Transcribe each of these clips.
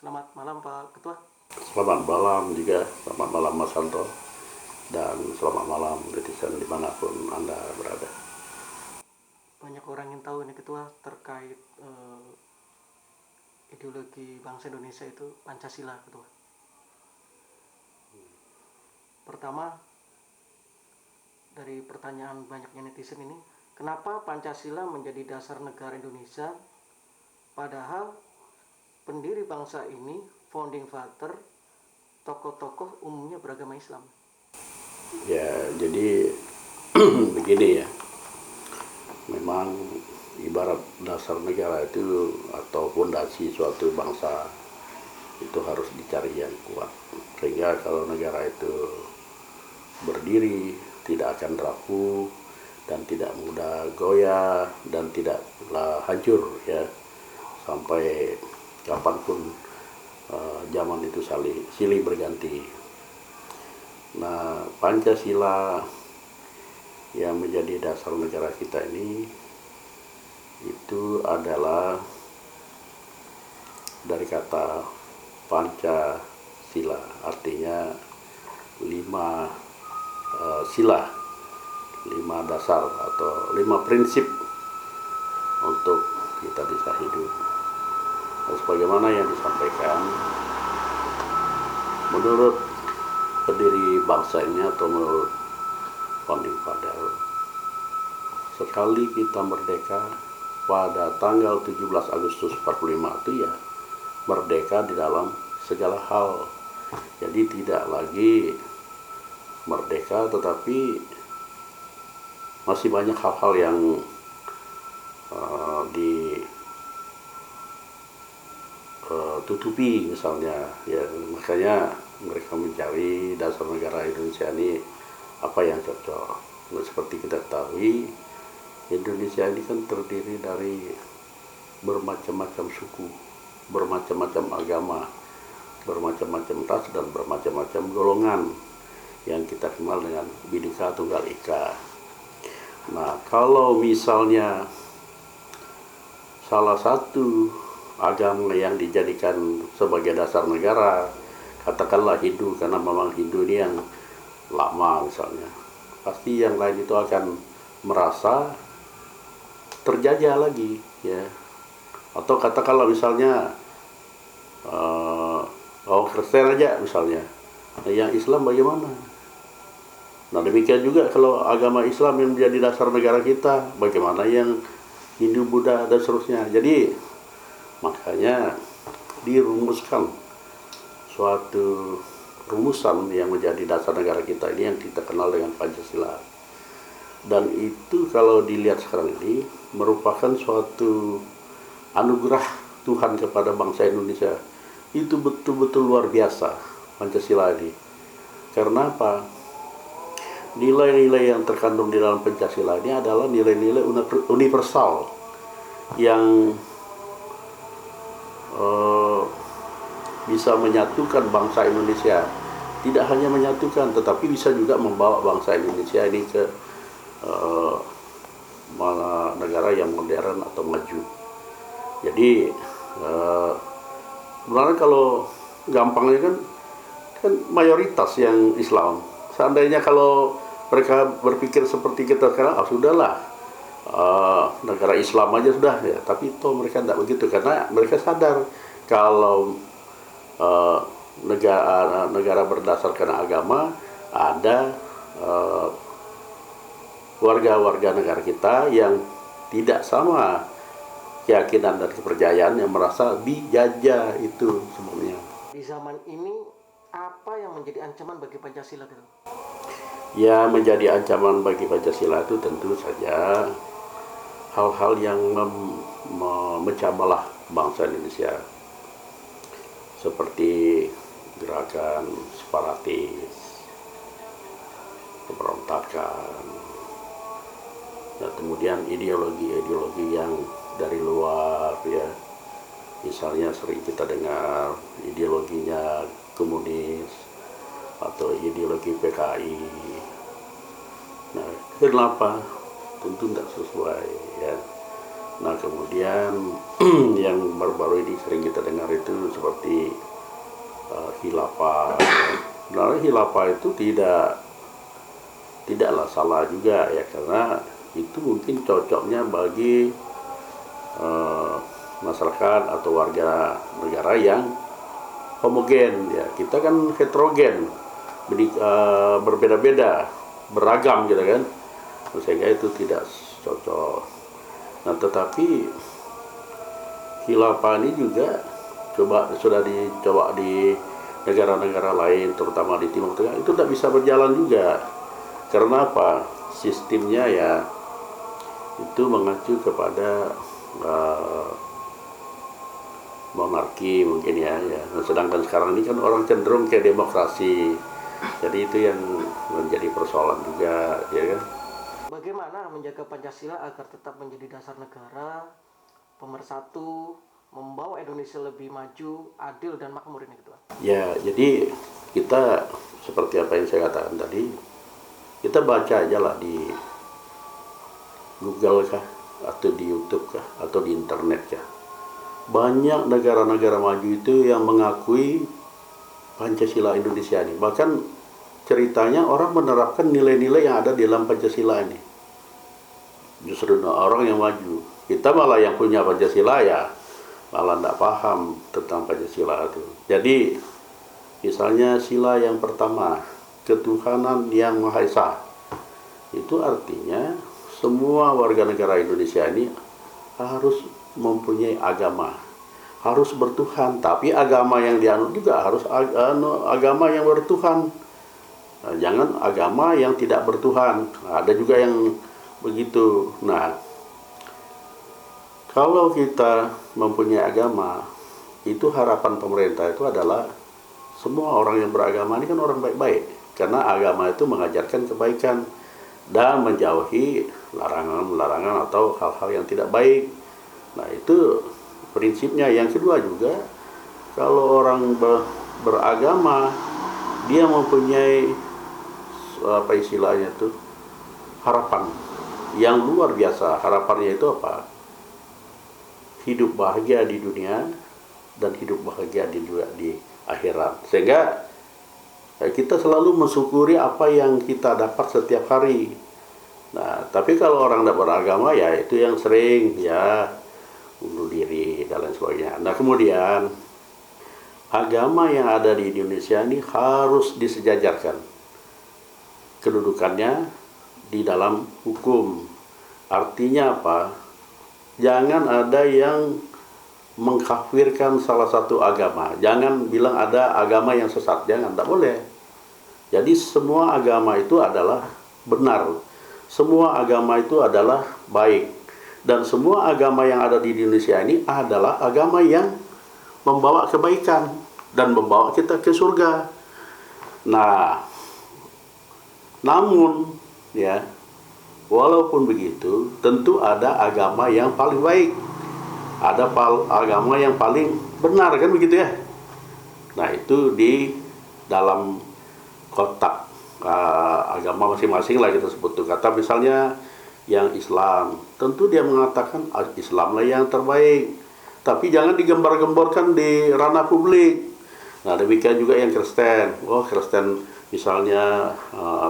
Selamat malam Pak Ketua. Selamat malam juga, selamat malam Mas Santo, dan selamat malam netizen dimanapun Anda berada. Banyak orang yang tahu nih Ketua terkait ideologi bangsa Indonesia itu Pancasila Ketua. Pertama, dari pertanyaan banyaknya netizen ini, kenapa Pancasila menjadi dasar negara Indonesia padahal pendiri bangsa ini, founding father, tokoh-tokoh umumnya beragama Islam? Ya, jadi begini ya, memang ibarat dasar negara itu atau fondasi suatu bangsa itu harus dicari yang kuat, sehingga kalau negara itu berdiri tidak akan rapuh dan tidak mudah goyah dan tidaklah hancur ya, sampai kapanpun zaman itu silih berganti. Nah, Pancasila yang menjadi dasar negara kita ini itu adalah dari kata Pancasila, artinya 5 sila, 5 dasar atau 5 prinsip untuk kita bisa hidup. Dan sebagaimana yang disampaikan, menurut pendiri bangsa ini atau menurut founding father, sekali kita merdeka pada tanggal 17 Agustus 45 itu ya merdeka di dalam segala hal. Jadi tidak lagi merdeka tetapi masih banyak hal-hal yang ditutupi misalnya ya, makanya mereka mencari dasar negara Indonesia ini apa yang cocok. Nah, seperti kita ketahui, Indonesia ini kan terdiri dari bermacam-macam suku, bermacam-macam agama, bermacam-macam ras dan bermacam-macam golongan yang kita kenal dengan Bhinneka Tunggal Ika. Nah, kalau misalnya salah satu agama yang dijadikan sebagai dasar negara, katakanlah Hindu, karena memang Hindu ini yang lama misalnya, pasti yang lain itu akan merasa terjajah lagi ya. Atau katakanlah misalnya Kristen aja misalnya, nah, yang Islam bagaimana? Nah, demikian juga kalau agama Islam yang menjadi dasar negara kita, bagaimana yang Hindu, Buddha dan seterusnya. Jadi makanya dirumuskan suatu rumusan yang menjadi dasar negara kita ini yang kita kenal dengan Pancasila. Dan itu kalau dilihat sekarang ini merupakan suatu anugerah Tuhan kepada bangsa Indonesia. Itu betul-betul luar biasa Pancasila ini. Karena apa? Nilai-nilai yang terkandung di dalam Pancasila ini adalah nilai-nilai universal yang bisa menyatukan bangsa Indonesia. Tidak hanya menyatukan, tetapi bisa juga membawa bangsa Indonesia ini ke negara yang modern atau maju. Jadi sebenarnya kalau gampangnya kan mayoritas yang Islam. Seandainya kalau mereka berpikir seperti kita sekarang, sudahlah negara Islam aja sudah ya. Tapi toh mereka tidak begitu, karena mereka sadar kalau negara berdasarkan agama, ada warga-warga negara kita yang tidak sama keyakinan dan kepercayaan, yang merasa dijajah itu sebenarnya. Di zaman ini apa yang menjadi ancaman bagi Pancasila gitu? Ya, menjadi ancaman bagi Pancasila itu tentu saja hal-hal yang memecah belah bangsa Indonesia, seperti gerakan separatis, pemberontakan, dan kemudian ideologi-ideologi yang dari luar ya. Misalnya sering kita dengar ideologinya komunis atau ideologi PKI. Nah, kenapa? Tentu tidak sesuai ya. Nah kemudian yang baru-baru ini sering kita dengar itu seperti khilafah. Nah, khilafah itu tidaklah salah juga ya, karena itu mungkin cocoknya bagi masyarakat atau warga negara yang homogen ya. Kita kan heterogen, berbeda-beda, beragam gitu kan, sehingga itu tidak cocok. Nah tetapi khilafah ini juga sudah dicoba di negara-negara lain, terutama di Timur Tengah, itu tidak bisa berjalan juga. Karena apa? Sistemnya ya itu mengacu kepada monarki mungkin ya. Nah, sedangkan sekarang ini kan orang cenderung ke demokrasi. Jadi itu yang menjadi persoalan juga, ya kan? Bagaimana menjaga Pancasila agar tetap menjadi dasar negara, pemersatu, membawa Indonesia lebih maju, adil dan makmur ini gitu. Ya, jadi kita seperti apa yang saya katakan tadi, kita baca aja lah di Google kah, atau di YouTube kah, atau di internet kah. Banyak negara-negara maju itu yang mengakui Pancasila Indonesia ini. Bahkan ceritanya orang menerapkan nilai-nilai yang ada di dalam Pancasila ini. Justru orang yang maju. Kita malah yang punya Pancasila ya malah tidak paham tentang Pancasila itu. Jadi misalnya sila yang pertama, ketuhanan yang Maha Esa. Itu artinya semua warga negara Indonesia ini harus mempunyai agama, harus bertuhan, tapi agama yang dianut juga harus agama yang bertuhan. Nah, jangan agama yang tidak bertuhan. Nah, ada juga yang begitu. Nah, kalau kita mempunyai agama, itu harapan pemerintah itu adalah semua orang yang beragama ini kan orang baik-baik, karena agama itu mengajarkan kebaikan dan menjauhi larangan-larangan atau hal-hal yang tidak baik. Nah itu prinsipnya. Yang kedua juga, kalau orang beragama, dia mempunyai apa istilahnya itu, harapan yang luar biasa. Harapannya itu apa? Hidup bahagia di dunia dan hidup bahagia di akhirat. Sehingga kita selalu mensyukuri apa yang kita dapat setiap hari. Nah, tapi kalau orang tidak beragama ya itu yang sering ya bunuh diri dan lain sebagainya. Nah, kemudian agama yang ada di Indonesia ini harus disejajarkan kedudukannya di dalam hukum. Artinya apa? Jangan ada yang mengkafirkan salah satu agama. Jangan bilang ada agama yang sesat. Jangan, tidak boleh. Jadi semua agama itu adalah benar. Semua agama itu adalah baik. Dan semua agama yang ada di Indonesia ini adalah agama yang membawa kebaikan dan membawa kita ke surga. Nah, namun ya, walaupun begitu, tentu ada agama yang paling baik. Ada agama yang paling benar, kan begitu ya. Nah, itu di dalam kotak agama masing-masing lah kita sebut tuh. Kata misalnya yang Islam, tentu dia mengatakan Islamlah yang terbaik, tapi jangan digembar-gemborkan di ranah publik. Nah demikian juga yang Kristen. Kristen misalnya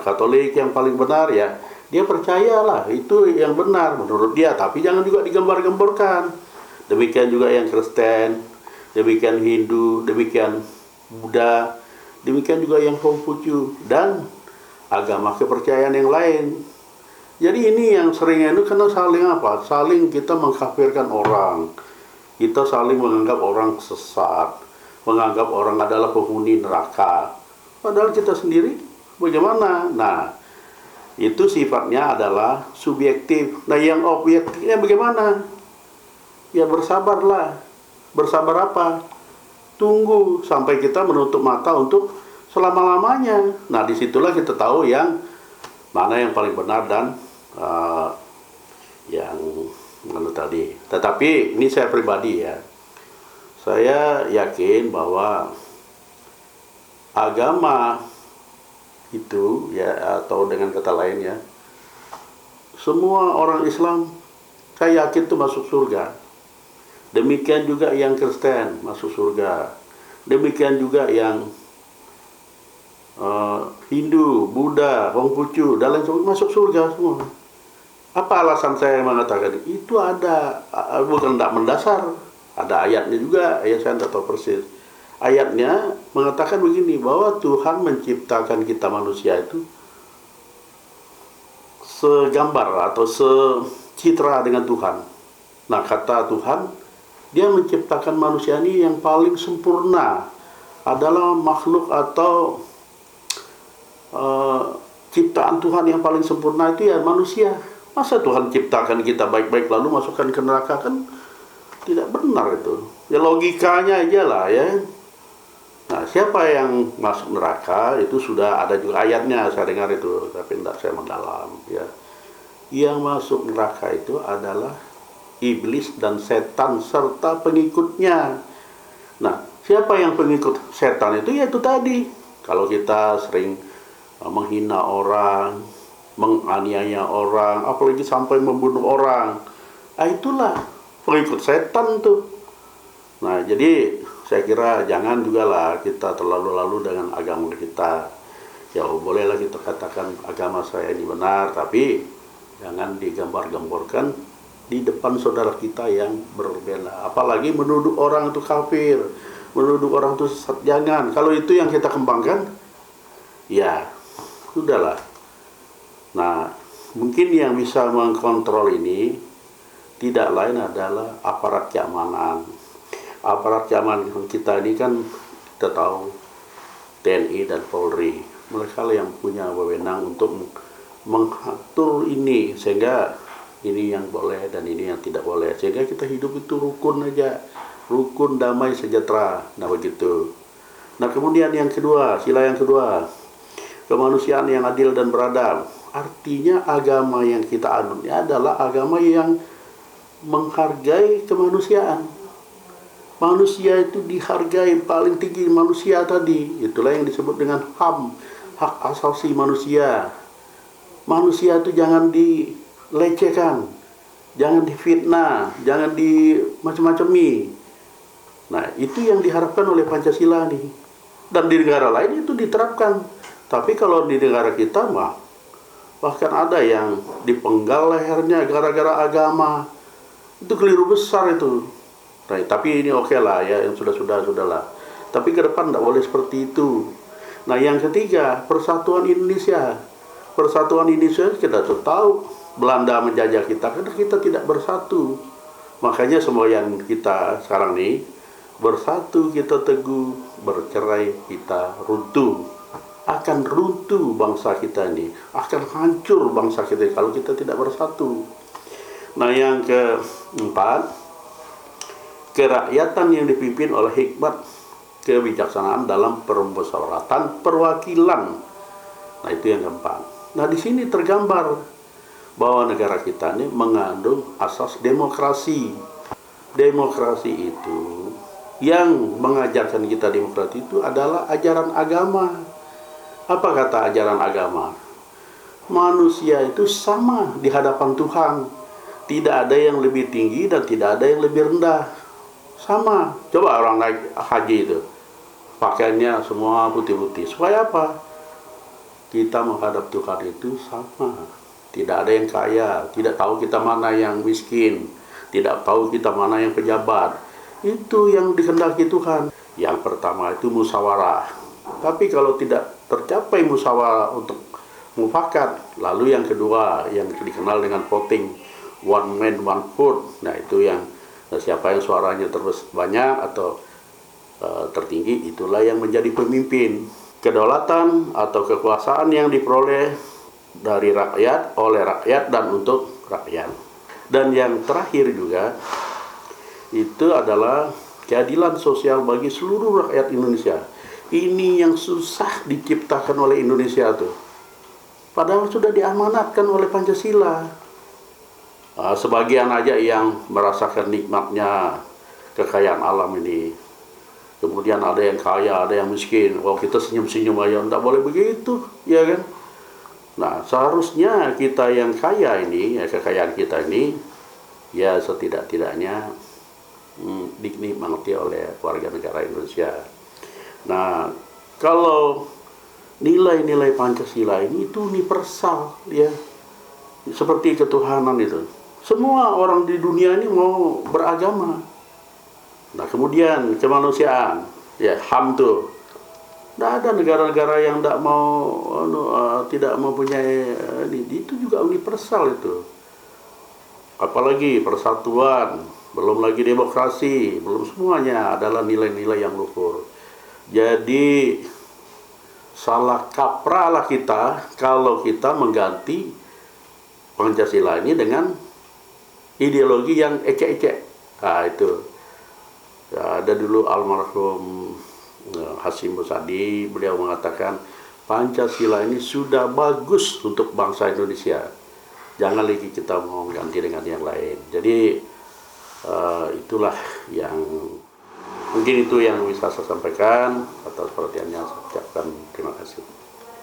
Katolik yang paling benar ya, dia percayalah itu yang benar menurut dia, tapi jangan juga digembar-gemborkan. Demikian juga yang Kristen, demikian Hindu, demikian Buddha, demikian juga yang Konghucu dan agama kepercayaan yang lain. Jadi ini yang seringnya itu karena saling apa? Saling kita mengkafirkan orang. Kita saling menganggap orang sesat, menganggap orang adalah penghuni neraka. Padahal kita sendiri bagaimana? Nah, itu sifatnya adalah subjektif. Nah, yang objektifnya bagaimana? Ya bersabarlah. Bersabar apa? Tunggu sampai kita menutup mata untuk selama-lamanya. Nah, disitulah kita tahu yang mana yang paling benar dan yang mana tadi. Tetapi ini saya pribadi ya, saya yakin bahwa agama itu ya, atau dengan kata lain ya, semua orang Islam saya yakin itu masuk surga. Demikian juga yang Kristen masuk surga. Demikian juga yang Hindu, Buddha, Konghucu, dan lain sebagainya masuk surga semua. Apa alasan saya mengatakan itu? Ada, bukan tidak mendasar, ada ayatnya juga, saya tidak tahu persis. Ayatnya mengatakan begini, bahwa Tuhan menciptakan kita manusia itu segambar atau secitra dengan Tuhan. Nah, kata Tuhan, Dia menciptakan manusia ini yang paling sempurna, adalah makhluk atau ciptaan Tuhan yang paling sempurna itu ya manusia. Masa Tuhan ciptakan kita baik-baik lalu masukkan ke neraka? Kan tidak benar itu. Ya logikanya aja lah ya. Nah, siapa yang masuk neraka itu sudah ada juga ayatnya, saya dengar itu, tapi tidak saya mendalam ya. Yang masuk neraka itu adalah iblis dan setan serta pengikutnya. Nah, siapa yang pengikut setan itu? Ya itu tadi. Kalau kita sering menghina orang, menganiaya orang, apalagi sampai membunuh orang, itulah pengikut setan tuh. Nah, jadi saya kira jangan juga lah kita terlalu lalu dengan agama kita. Ya bolehlah kita katakan agama saya ini benar, tapi jangan digambar-gambarkan di depan saudara kita yang berbeda. Apalagi menuduh orang itu kafir, menuduh orang itu sesat. Jangan. Kalau itu yang kita kembangkan, ya sudahlah. Nah, mungkin yang bisa mengkontrol ini tidak lain adalah aparat keamanan. Aparat keamanan kita ini kan kita tahu TNI dan Polri. Mereka yang punya wewenang untuk mengatur ini, sehingga ini yang boleh dan ini yang tidak boleh. Sehingga kita hidup itu rukun aja. Rukun, damai, sejahtera. Nah begitu. Nah kemudian yang kedua, sila yang kedua, kemanusiaan yang adil dan beradab. Artinya agama yang kita anut adalah agama yang menghargai kemanusiaan. Manusia itu dihargai paling tinggi, manusia tadi. Itulah yang disebut dengan HAM, hak asasi manusia. Manusia itu jangan dilecehkan, jangan difitnah, jangan di macam-macami. Nah, itu yang diharapkan oleh Pancasila nih. Dan di negara lain itu diterapkan. Tapi kalau di negara kita mah bahkan ada yang dipenggal lehernya gara-gara agama. Itu keliru besar itu. Nah, tapi ini oke lah ya, yang sudahlah. Tapi ke depan tidak boleh seperti itu. Nah, yang ketiga, persatuan Indonesia. Persatuan Indonesia kita tahu Belanda menjajah kita karena kita tidak bersatu. Makanya semua yang kita sekarang nih, bersatu kita teguh, bercerai kita runtuh. Akan runtuh bangsa kita ini, akan hancur bangsa kita kalau kita tidak bersatu. Nah, yang keempat, kerakyatan yang dipimpin oleh hikmat kebijaksanaan dalam permusyawaratan perwakilan. Nah, itu yang keempat. Nah, di sini tergambar bahwa negara kita ini mengandung asas demokrasi. Demokrasi itu, yang mengajarkan kita demokrasi itu adalah ajaran agama. Apa kata ajaran agama? Manusia itu sama di hadapan Tuhan. Tidak ada yang lebih tinggi dan tidak ada yang lebih rendah. Sama. Coba orang naik haji itu, pakaiannya semua putih-putih. Supaya apa? Kita menghadap Tuhan itu sama. Tidak ada yang kaya, tidak tahu kita mana yang miskin, tidak tahu kita mana yang pejabat. Itu yang dikehendaki Tuhan. Yang pertama itu musyawarah. Tapi kalau tidak tercapai musyawarah untuk mufakat, lalu yang kedua yang dikenal dengan voting, one man one vote. Nah, itu yang siapa yang suaranya terbanyak atau tertinggi, itulah yang menjadi pemimpin. Kedaulatan atau kekuasaan yang diperoleh dari rakyat, oleh rakyat, dan untuk rakyat. Dan yang terakhir juga, itu adalah keadilan sosial bagi seluruh rakyat Indonesia. Ini yang susah diciptakan oleh Indonesia tuh. Padahal sudah diamanatkan oleh Pancasila. Sebagian aja yang merasakan nikmatnya kekayaan alam ini. Kemudian ada yang kaya, ada yang miskin. Oh, kita senyum-senyum aja, tidak boleh begitu, ya kan? Nah, seharusnya kita yang kaya ini, ya kekayaan kita ini, ya setidak-tidaknya dinikmati oleh warga negara Indonesia. Nah, kalau nilai-nilai Pancasila ini itu universal, ya, seperti ketuhanan itu. Semua orang di dunia ini mau beragama. Nah, kemudian kemanusiaan, ya HAM tuh. Tidak ada negara-negara yang tidak mempunyai itu juga universal itu. Apalagi persatuan, belum lagi demokrasi, belum semuanya adalah nilai-nilai yang luhur. Jadi salah kaprahlah kita kalau kita mengganti Pancasila ini dengan ideologi yang ecek-ecek. Nah itu ya, ada dulu almarhum Hasyim Musadi, beliau mengatakan Pancasila ini sudah bagus untuk bangsa Indonesia, jangan lagi kita mau ganti dengan yang lain. Jadi itulah yang mungkin itu yang bisa saya sampaikan. Atas perhatiannya saya ucapkan terima kasih.